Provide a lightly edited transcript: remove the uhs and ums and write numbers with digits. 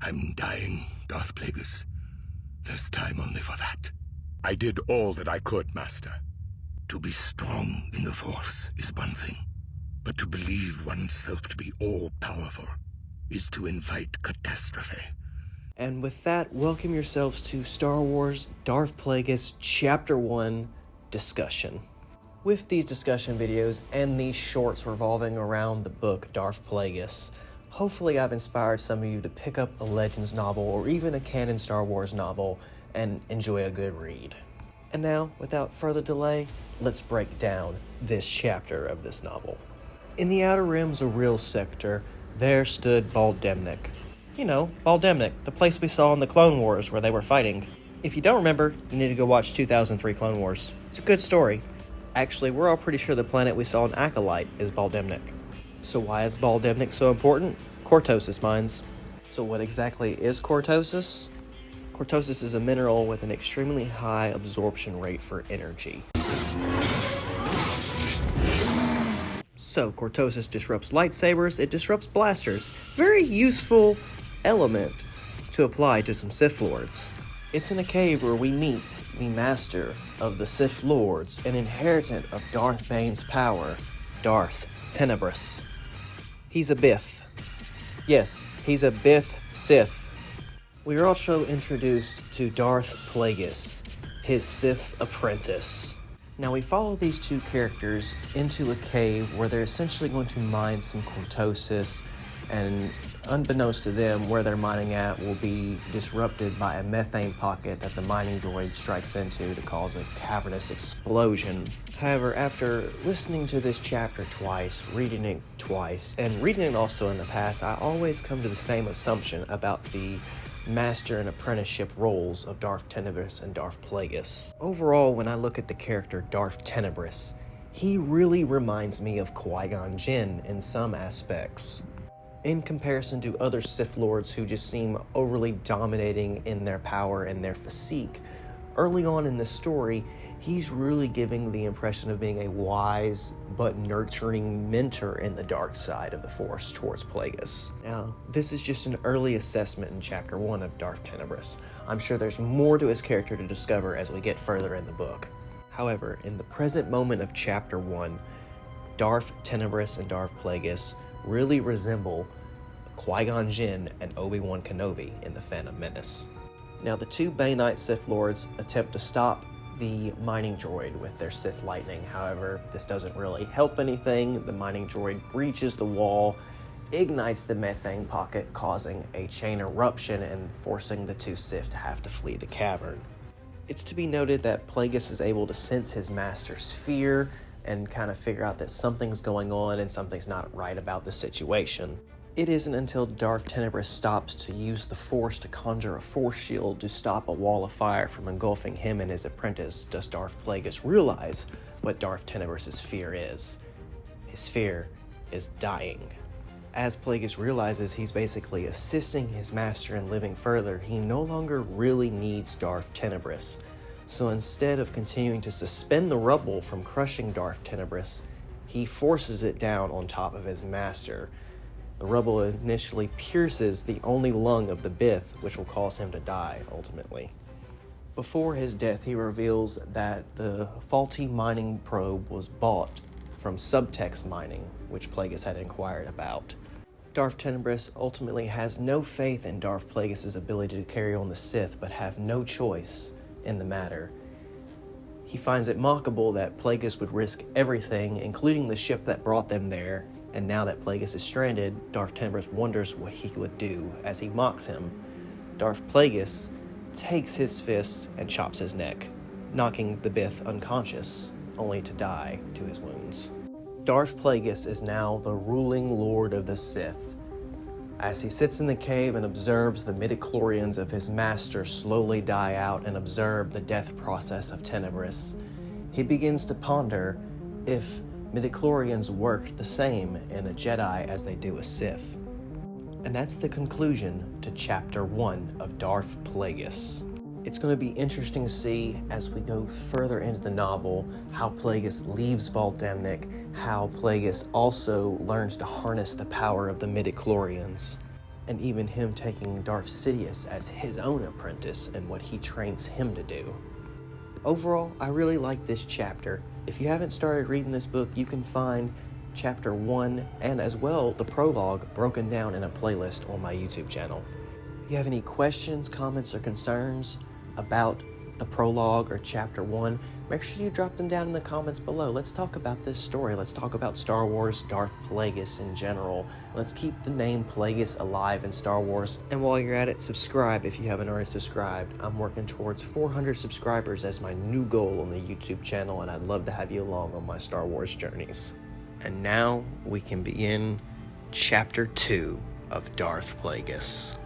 I'm dying, Darth Plagueis. There's time only for that. I did all that I could, Master. To be strong in the Force is one thing, but to believe oneself to be all-powerful is to invite catastrophe. And with that, welcome yourselves to Star Wars Darth Plagueis Chapter 1 discussion. With these discussion videos and these shorts revolving around the book Darth Plagueis, hopefully I've inspired some of you to pick up a Legends novel or even a canon Star Wars novel and enjoy a good read. And now, without further delay, let's break down this chapter of this novel. In the Outer Rim's Real sector, there stood Bal'demnic. You know, Bal'demnic, the place we saw in the Clone Wars where they were fighting. If you don't remember, you need to go watch 2003 Clone Wars. It's a good story. Actually, we're all pretty sure the planet we saw in Acolyte is Bal'demnic. So why is Bal'demnic so important? Cortosis mines. So what exactly is cortosis? Cortosis is a mineral with an extremely high absorption rate for energy. So cortosis disrupts lightsabers, it disrupts blasters. Very useful element to apply to some Sith Lords. It's in a cave where we meet the master of the Sith Lords, an inheritant of Darth Bane's power, Darth Tenebrous. He's a Bith. Yes, he's a Bith Sith. We are also introduced to Darth Plagueis, his Sith apprentice. Now we follow these two characters into a cave where they're essentially going to mine some cortosis, and unbeknownst to them, where they're mining at will be disrupted by a methane pocket that the mining droid strikes into to cause a cavernous explosion. However, after listening to this chapter twice, reading it twice, and reading it also in the past, I always come to the same assumption about the master and apprenticeship roles of Darth Tenebrous and Darth Plagueis. Overall, when I look at the character Darth Tenebrous, he really reminds me of Qui-Gon Jinn in some aspects. In comparison to other Sith Lords who just seem overly dominating in their power and their physique, early on in the story, he's really giving the impression of being a wise but nurturing mentor in the dark side of the Force towards Plagueis. Now, this is just an early assessment in Chapter 1 of Darth Tenebrous. I'm sure there's more to his character to discover as we get further in the book. However, in the present moment of Chapter 1, Darth Tenebrous and Darth Plagueis really resemble Qui-Gon Jinn and Obi-Wan Kenobi in The Phantom Menace. Now, the two Baneite Sith Lords attempt to stop the mining droid with their Sith lightning. However, this doesn't really help anything. The mining droid breaches the wall, ignites the methane pocket, causing a chain eruption and forcing the two Sith to have to flee the cavern. It's to be noted that Plagueis is able to sense his master's fear and kind of figure out that something's going on and something's not right about the situation. It isn't until Darth Tenebrous stops to use the Force to conjure a Force shield to stop a wall of fire from engulfing him and his apprentice does Darth Plagueis realize what Darth Tenebrous's fear is. His fear is dying. As Plagueis realizes he's basically assisting his master in living further, he no longer really needs Darth Tenebrous. So instead of continuing to suspend the rubble from crushing Darth Tenebrous, he forces it down on top of his master. The rubble initially pierces the only lung of the Bith, which will cause him to die, ultimately. Before his death, he reveals that the faulty mining probe was bought from subtext mining, which Plagueis had inquired about. Darth Tenebrous ultimately has no faith in Darth Plagueis' ability to carry on the Sith, but have no choice in the matter. He finds it mockable that Plagueis would risk everything, including the ship that brought them there, and now that Plagueis is stranded, Darth Tenebrous wonders what he would do as he mocks him. Darth Plagueis takes his fist and chops his neck, knocking the Bith unconscious, only to die to his wounds. Darth Plagueis is now the ruling Lord of the Sith. As he sits in the cave and observes the midichlorians of his master slowly die out and observe the death process of Tenebrous, he begins to ponder if midichlorians work the same in a Jedi as they do a Sith. And that's the conclusion to Chapter 1 of Darth Plagueis. It's going to be interesting to see as we go further into the novel how Plagueis leaves Bal'demnic, how Plagueis also learns to harness the power of the midichlorians. and even him taking Darth Sidious as his own apprentice and what he trains him to do. Overall, I really like this chapter. If you haven't started reading this book, you can find chapter 1 and as well the prologue broken down in a playlist on my YouTube channel. If you have any questions, comments, or concerns about the prologue or chapter 1, make sure you drop them down in the comments below. Let's talk about this story. Let's talk about Star Wars Darth Plagueis in general. Let's keep the name Plagueis alive in Star Wars. And while you're at it, subscribe if you haven't already subscribed. I'm working towards 400 subscribers as my new goal on the YouTube channel, and I'd love to have you along on my Star Wars journeys. And now we can begin chapter 2 of Darth Plagueis.